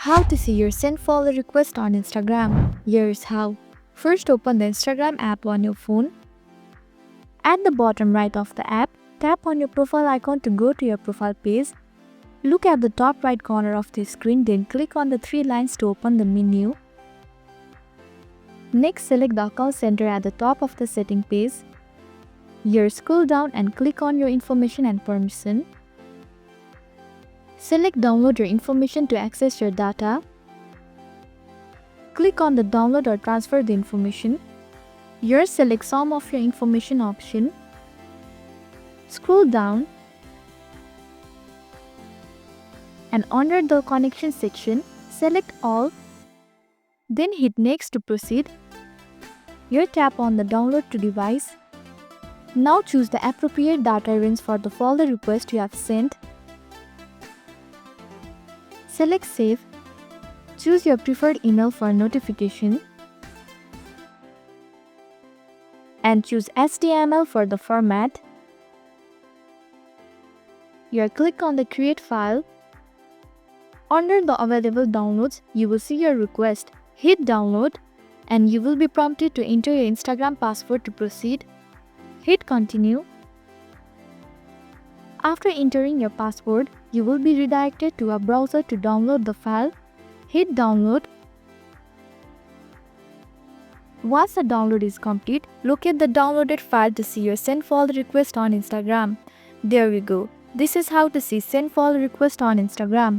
How to see your sent follow request on Instagram. Here's how. First, open the Instagram app on your phone. At the bottom right of the app, tap on your profile icon to go to your profile page. Look at the top right corner of the screen, then click on the three lines to open the menu. Next, select the account center at the top of the setting page. Here, scroll down and click on your information and permission. Select download your information to access your data. Click on the download or transfer the information. Here, select some of your information option. Scroll down and under the connection section, select all. Then hit next to proceed. Here, tap on the download to device. Now choose the appropriate data range for the folder request you have sent. Select Save. Choose your preferred email for notification. And choose HTML for the format. Here, click on the Create File. Under the available downloads, you will see your request. Hit Download and you will be prompted to enter your Instagram password to proceed. Hit Continue. After entering your password, you will be redirected to a browser to download the file. Hit Download. Once the download is complete, locate the downloaded file to see your send follow request on Instagram. There we go. This is how to see send follow request on Instagram.